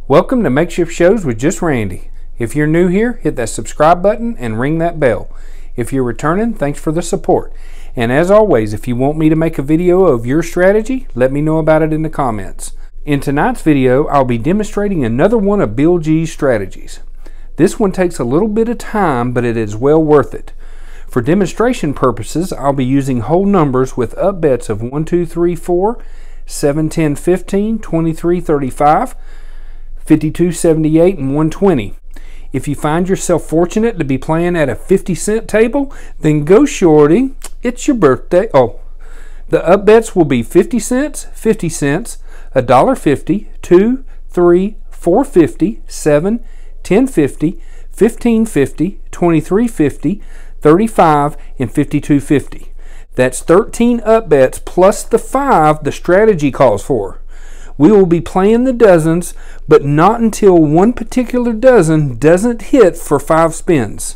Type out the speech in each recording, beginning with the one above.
Welcome to Makeshift Shows with Just Randy. If you're new here, hit that subscribe button and ring that bell. If you're returning, thanks for the support. And as always, if you want me to make a video of your strategy, let me know about it in the comments. In tonight's video, I'll be demonstrating another one of Bill G's strategies. This one takes a little bit of time, but it is well worth it. For demonstration purposes, I'll be using whole numbers with up bets of 1, 2, 3, 4, 7, 10, 15, 23, 35, 52, 78, and 120. If you find yourself fortunate to be playing at a 50-cent table, then go shorty. It's your birthday. Oh, the up bets will be 50 cents, 50 cents, $1.50, 2, 3, 4.50, 7, 10.50, 15.50, 23.50, 35, and 52.50. That's 13 up bets plus the 5 the strategy calls for. We will be playing the dozens, but not until one particular dozen doesn't hit for 5 spins.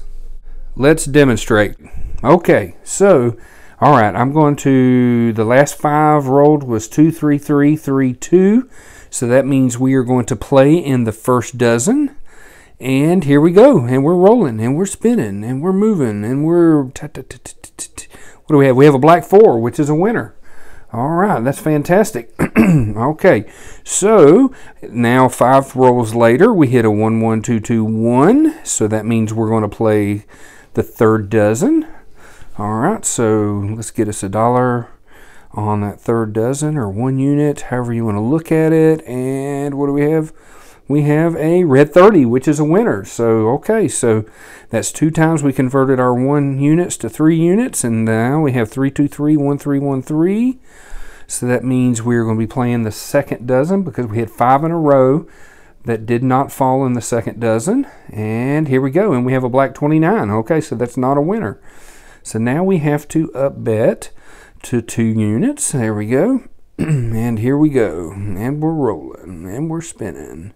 Let's demonstrate. Okay, so, all right, I'm going to, the last 5 rolled was 2, 3, 3, 3, 2. So that means we are going to play in the first dozen. And here we go, and we're rolling, and we're spinning, and we're moving, and we're, what do we have? We have a black 4, which is a winner. All right, that's fantastic. Okay, so now 5 rolls later, we hit a 1, 1, 2, 2, 1. So that means we're going to play the third dozen. All right, so let's get us $1 on that third dozen, or 1 unit, however you want to look at it. And what do we have? We have a red 30, which is a winner. So, okay, so that's 2 times we converted our 1 units to 3 units, and now we have 3, 2, 3, 1, 3, 1, 3. So that means we're going to be playing the second dozen because we had 5 in a row that did not fall in the second dozen. And here we go, and we have a black 29. Okay, so that's not a winner. So now we have to up bet to 2 units. There we go. And here we go. And we're rolling, and we're spinning.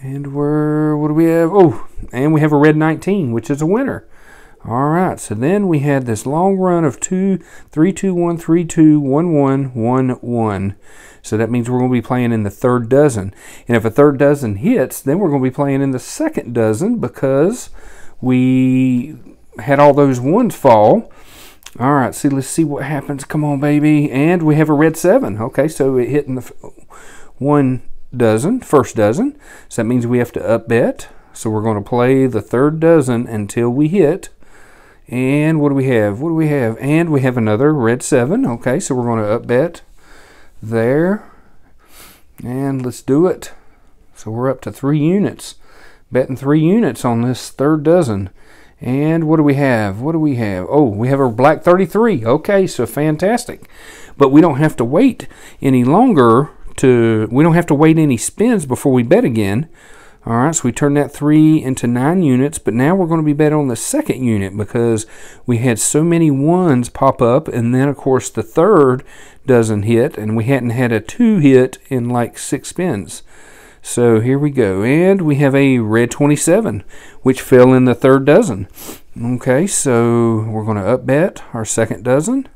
And what do we have? Oh, and we have a red 19, which is a winner. All right, so then we had this long run of 2, 3, 2, 1, 3, 2, 1, 1, 1, 1. So that means we're going to be playing in the third dozen. And if a third dozen hits, then we're going to be playing in the second dozen because we had all those ones fall. All right, see, let's see what happens. Come on, baby. And we have a red 7. Okay, so it hit in the first dozen. So that means we have to up bet. So we're going to play the third dozen until we hit. And what do we have? What do we have? And we have another red 7. Okay, so we're going to up bet there. And let's do it. So we're up to 3 units. Betting 3 units on this third dozen. And what do we have? What do we have? Oh, we have a black 33. Okay, so fantastic. But we don't have to wait any longer. We don't have to wait any spins before we bet again. All right, so we turned that 3 into 9 units, but now we're going to be betting on the second unit because we had so many 1s pop up, and then, of course, the third doesn't hit, and we hadn't had a 2 hit in like 6 spins. So here we go, and we have a red 27, which fell in the third dozen. Okay, so we're going to up bet our second dozen.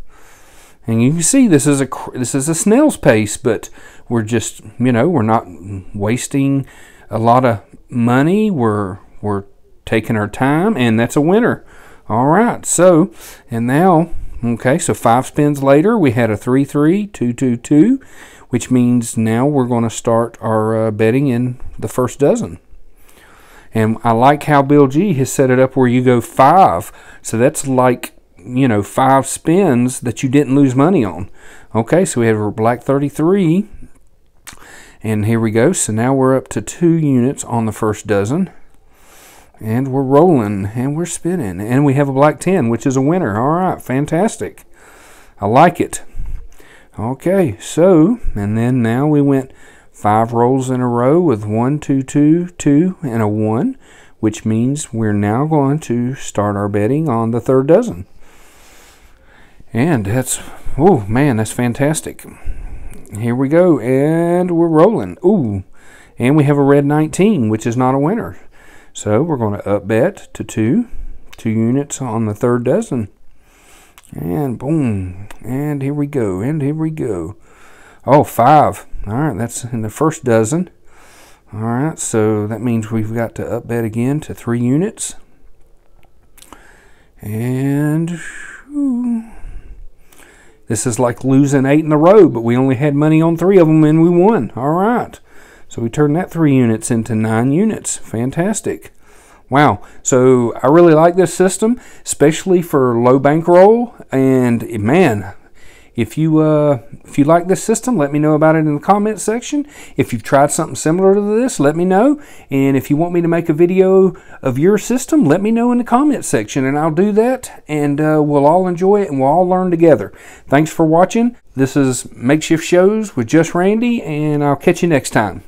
And you can see this is a snail's pace, but we're just, we're not wasting a lot of money. We're taking our time, and that's a winner. All right, so, and now, okay, so 5 spins later, we had a 3, 3, 2, 2, 2, which means now we're going to start our betting in the first dozen. And I like how Bill G has set it up where you go 5. So that's like, 5 spins that you didn't lose money on. Okay, so we have a black 33. And here we go. So now we're up to 2 units on the first dozen. And we're rolling, and we're spinning. And we have a black 10, which is a winner. All right, fantastic. I like it. Okay, so, and then now we went 5 rolls in a row with 1, 2, 2, 2, and a 1, which means we're now going to start our betting on the third dozen. And that's, oh man, that's fantastic. Here we go, and we're rolling. Ooh, and we have a red 19, which is not a winner. So we're going to up bet to 2 units on the third dozen. And boom, and here we go, and here we go. Oh, 5. All right, that's in the first dozen. All right, so that means we've got to up bet again to 3 units. And this is like losing 8 in a row, but we only had money on 3 of them and we won. All right, so we turned that 3 units into 9 units. Fantastic. Wow, so I really like this system, especially for low bankroll. And man, if you like this system, let me know about it in the comment section. If you've tried something similar to this, let me know. And if you want me to make a video of your system, let me know in the comment section, and I'll do that. And we'll all enjoy it, and we'll all learn together. Thanks for watching. This is Makeshift Shows with Just Randy, and I'll catch you next time.